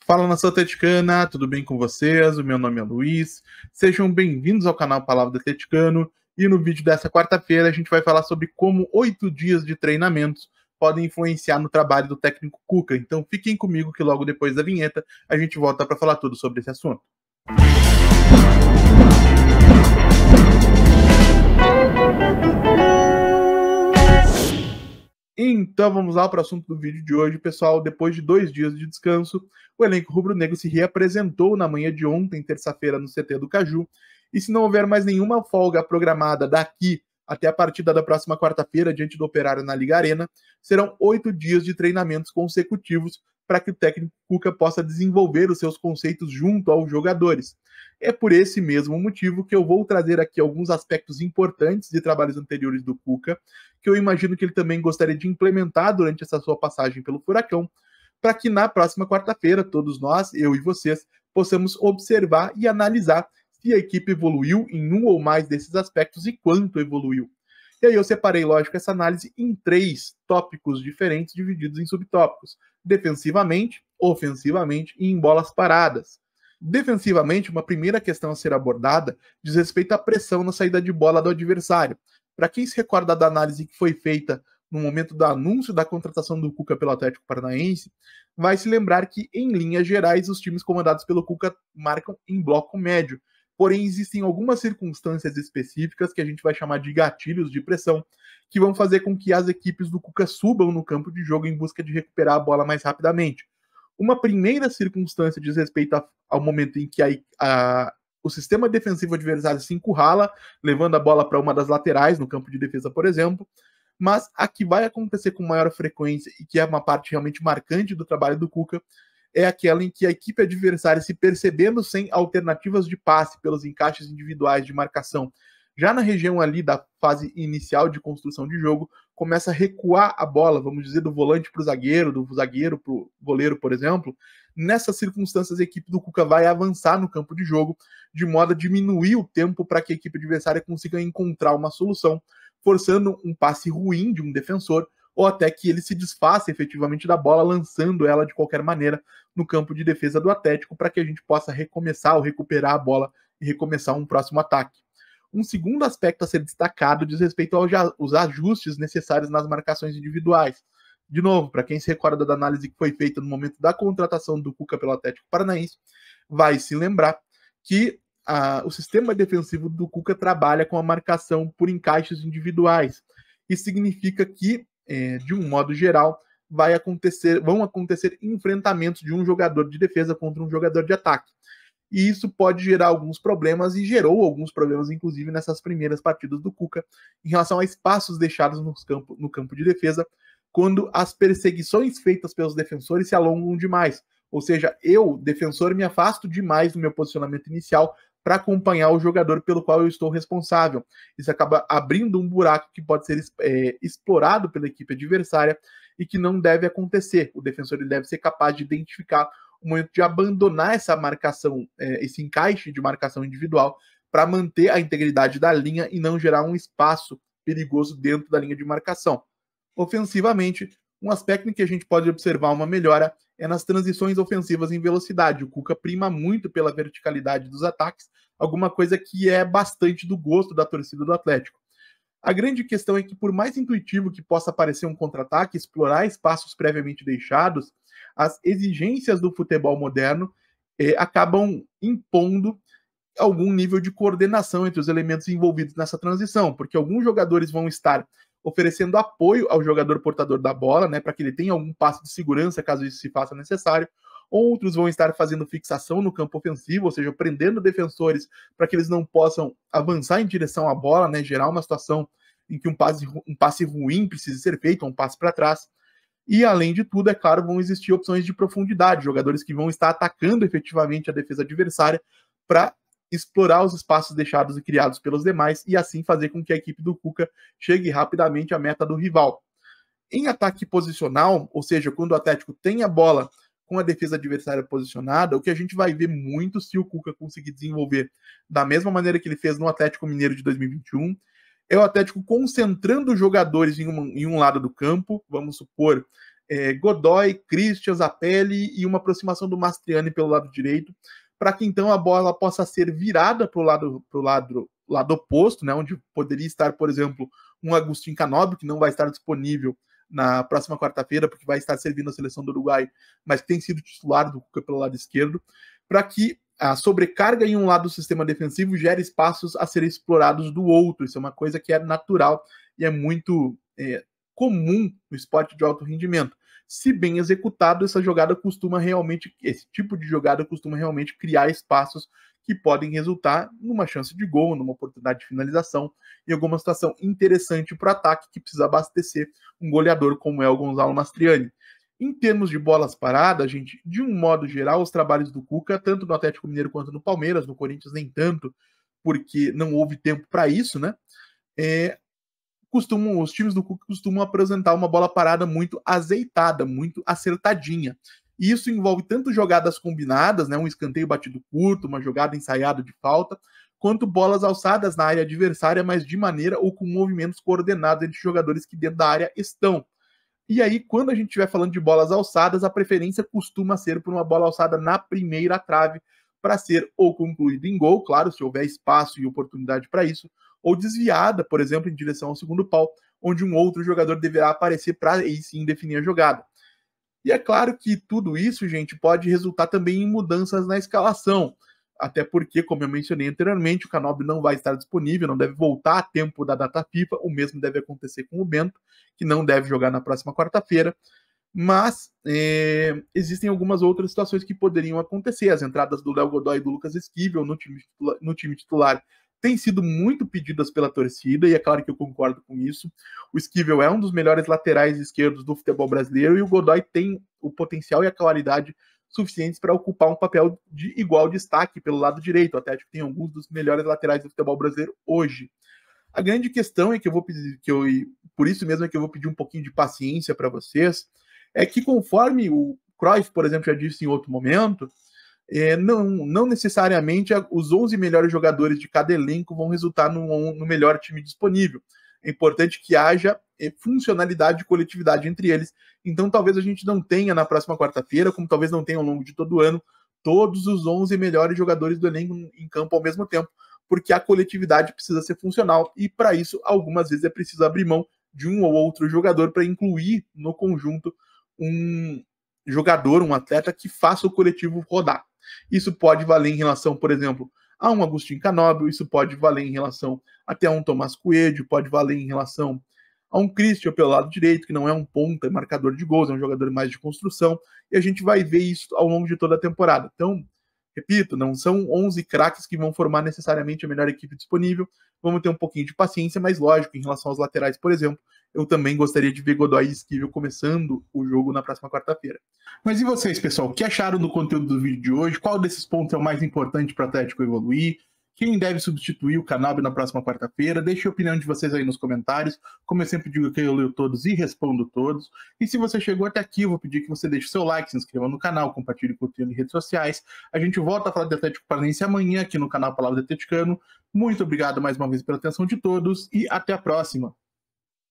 Fala, nação atleticana, tudo bem com vocês? O meu nome é Luiz. Sejam bem-vindos ao canal Palavra do Atleticano. E no vídeo dessa quarta-feira a gente vai falar sobre como 8 dias de treinamentos podem influenciar no trabalho do técnico Cuca. Então fiquem comigo que logo depois da vinheta a gente volta para falar tudo sobre esse assunto. Então vamos lá para o assunto do vídeo de hoje, pessoal. Depois de 2 dias de descanso, o elenco rubro-negro se reapresentou na manhã de ontem, terça-feira, no CT do Caju. E se não houver mais nenhuma folga programada daqui até a partida da próxima quarta-feira, diante do Operário na Liga Arena, serão 8 dias de treinamentos consecutivos para que o técnico Cuca possa desenvolver os seus conceitos junto aos jogadores. É por esse mesmo motivo que eu vou trazer aqui alguns aspectos importantes de trabalhos anteriores do Cuca, que eu imagino que ele também gostaria de implementar durante essa sua passagem pelo Furacão, para que na próxima quarta-feira, todos nós, eu e vocês, possamos observar e analisar se a equipe evoluiu em um ou mais desses aspectos e quanto evoluiu. E aí eu separei, lógico, essa análise em 3 tópicos diferentes, divididos em subtópicos: defensivamente, ofensivamente e em bolas paradas. Defensivamente, uma primeira questão a ser abordada diz respeito à pressão na saída de bola do adversário. Para quem se recorda da análise que foi feita no momento do anúncio da contratação do Cuca pelo Atlético Paranaense, vai se lembrar que, em linhas gerais, os times comandados pelo Cuca marcam em bloco médio. Porém, existem algumas circunstâncias específicas que a gente vai chamar de gatilhos de pressão, que vão fazer com que as equipes do Cuca subam no campo de jogo em busca de recuperar a bola mais rapidamente. Uma primeira circunstância diz respeito ao momento em que o sistema defensivo adversário se encurrala, levando a bola para uma das laterais no campo de defesa, por exemplo. Mas a que vai acontecer com maior frequência e que é uma parte realmente marcante do trabalho do Cuca é aquela em que a equipe adversária, se percebendo sem alternativas de passe pelos encaixes individuais de marcação, já na região ali da fase inicial de construção de jogo, começa a recuar a bola, vamos dizer, do volante para o zagueiro, do zagueiro para o goleiro, por exemplo. Nessas circunstâncias, a equipe do Cuca vai avançar no campo de jogo, de modo a diminuir o tempo para que a equipe adversária consiga encontrar uma solução, forçando um passe ruim de um defensor, ou até que ele se desfaça efetivamente da bola, lançando ela de qualquer maneira no campo de defesa do Atlético, para que a gente possa recomeçar ou recuperar a bola e recomeçar um próximo ataque. Um segundo aspecto a ser destacado diz respeito aos ajustes necessários nas marcações individuais. De novo, para quem se recorda da análise que foi feita no momento da contratação do Cuca pelo Atlético Paranaense, vai se lembrar que o sistema defensivo do Cuca trabalha com a marcação por encaixes individuais. Isso significa que, de um modo geral, vão acontecer enfrentamentos de um jogador de defesa contra um jogador de ataque. E isso pode gerar alguns problemas, e gerou alguns problemas, inclusive, nessas primeiras partidas do Cuca, em relação a espaços deixados no campo de defesa, quando as perseguições feitas pelos defensores se alongam demais. Ou seja, eu, defensor, me afasto demais do meu posicionamento inicial para acompanhar o jogador pelo qual eu estou responsável. Isso acaba abrindo um buraco que pode ser explorado pela equipe adversária e que não deve acontecer. O defensor ele deve ser capaz de identificar o momento de abandonar essa marcação, esse encaixe de marcação individual, para manter a integridade da linha e não gerar um espaço perigoso dentro da linha de marcação. Ofensivamente, um aspecto em que a gente pode observar uma melhora é nas transições ofensivas em velocidade. O Cuca prima muito pela verticalidade dos ataques, alguma coisa que é bastante do gosto da torcida do Atlético. A grande questão é que, por mais intuitivo que possa parecer um contra-ataque, explorar espaços previamente deixados, as exigências do futebol moderno acabam impondo algum nível de coordenação entre os elementos envolvidos nessa transição, porque alguns jogadores vão estar oferecendo apoio ao jogador portador da bola, né, para que ele tenha algum passo de segurança caso isso se faça necessário. Outros vão estar fazendo fixação no campo ofensivo, ou seja, prendendo defensores para que eles não possam avançar em direção à bola, né, gerar uma situação em que um passe ruim precise ser feito, um passe para trás. E, além de tudo, é claro, vão existir opções de profundidade, jogadores que vão estar atacando efetivamente a defesa adversária para explorar os espaços deixados e criados pelos demais e assim fazer com que a equipe do Cuca chegue rapidamente à meta do rival. Em ataque posicional, ou seja, quando o Atlético tem a bola com a defesa adversária posicionada, o que a gente vai ver muito, se o Cuca conseguir desenvolver da mesma maneira que ele fez no Atlético Mineiro de 2021, é o Atlético concentrando os jogadores em um lado do campo, vamos supor, Godoy, Christian, Zapelli e uma aproximação do Mastriani pelo lado direito, para que então a bola possa ser virada para o lado oposto, né, onde poderia estar, por exemplo, um Agustín Canóbio, que não vai estar disponível na próxima quarta-feira, porque vai estar servindo a seleção do Uruguai, mas que tem sido titular do Cuca pelo lado esquerdo, para que a sobrecarga em um lado do sistema defensivo gere espaços a serem explorados do outro. Isso é uma coisa que é natural e é muito comum no esporte de alto rendimento. Se bem executado, esse tipo de jogada costuma realmente criar espaços que podem resultar numa chance de gol, numa oportunidade de finalização, em alguma situação interessante para o ataque que precisa abastecer um goleador como é o Gonzalo Mastriani. Em termos de bolas paradas, gente, de um modo geral, os trabalhos do Cuca, tanto no Atlético Mineiro quanto no Palmeiras, no Corinthians nem tanto, porque não houve tempo para isso, né? Os times do Cuca costumam apresentar uma bola parada muito azeitada, muito acertadinha. E isso envolve tanto jogadas combinadas, né, um escanteio batido curto, uma jogada ensaiada de falta, quanto bolas alçadas na área adversária, mas de maneira ou com movimentos coordenados entre jogadores que dentro da área estão. E aí, quando a gente estiver falando de bolas alçadas, a preferência costuma ser por uma bola alçada na primeira trave, para ser ou concluída em gol, claro, se houver espaço e oportunidade para isso, ou desviada, por exemplo, em direção ao segundo pau, onde um outro jogador deverá aparecer para aí sim definir a jogada. E é claro que tudo isso, gente, pode resultar também em mudanças na escalação, até porque, como eu mencionei anteriormente, o Canóbio não vai estar disponível, não deve voltar a tempo da data FIFA, o mesmo deve acontecer com o Bento, que não deve jogar na próxima quarta-feira, mas existem algumas outras situações que poderiam acontecer. As entradas do Léo Godoy e do Lucas Esquivel no time titular têm sido muito pedidas pela torcida, e é claro que eu concordo com isso. O Esquivel é um dos melhores laterais esquerdos do futebol brasileiro, e o Godoy tem o potencial e a qualidade suficientes para ocupar um papel de igual destaque pelo lado direito. O Atlético tem alguns dos melhores laterais do futebol brasileiro hoje. A grande questão é que eu vou pedir, por isso mesmo é que eu vou pedir um pouquinho de paciência para vocês, é que conforme o Cruyff, por exemplo, já disse em outro momento, não necessariamente os 11 melhores jogadores de cada elenco vão resultar no melhor time disponível. É importante que haja funcionalidade e coletividade entre eles. Então, talvez a gente não tenha na próxima quarta-feira, como talvez não tenha ao longo de todo o ano, todos os 11 melhores jogadores do elenco em campo ao mesmo tempo, porque a coletividade precisa ser funcional e, para isso, algumas vezes é preciso abrir mão de um ou outro jogador para incluir no conjunto um jogador, um atleta que faça o coletivo rodar. Isso pode valer em relação, por exemplo, a um Agustín Canóbio, isso pode valer em relação até a um Tomás Coelho, pode valer em relação a um Christian pelo lado direito, que não é um ponta, é marcador de gols, é um jogador mais de construção, e a gente vai ver isso ao longo de toda a temporada. Então, repito, não são 11 craques que vão formar necessariamente a melhor equipe disponível, vamos ter um pouquinho de paciência, mas lógico, em relação aos laterais, por exemplo, eu também gostaria de ver Godoy e Esquivel começando o jogo na próxima quarta-feira. Mas e vocês, pessoal? O que acharam do conteúdo do vídeo de hoje? Qual desses pontos é o mais importante para o Atlético evoluir? Quem deve substituir o Canóbio na próxima quarta-feira? Deixe a opinião de vocês aí nos comentários. Como eu sempre digo, que eu leio todos e respondo todos. E se você chegou até aqui, eu vou pedir que você deixe o seu like, se inscreva no canal, compartilhe curtindo em redes sociais. A gente volta a falar de Atlético Paranaense amanhã aqui no canal Palavra do Atleticano. Muito obrigado mais uma vez pela atenção de todos e até a próxima.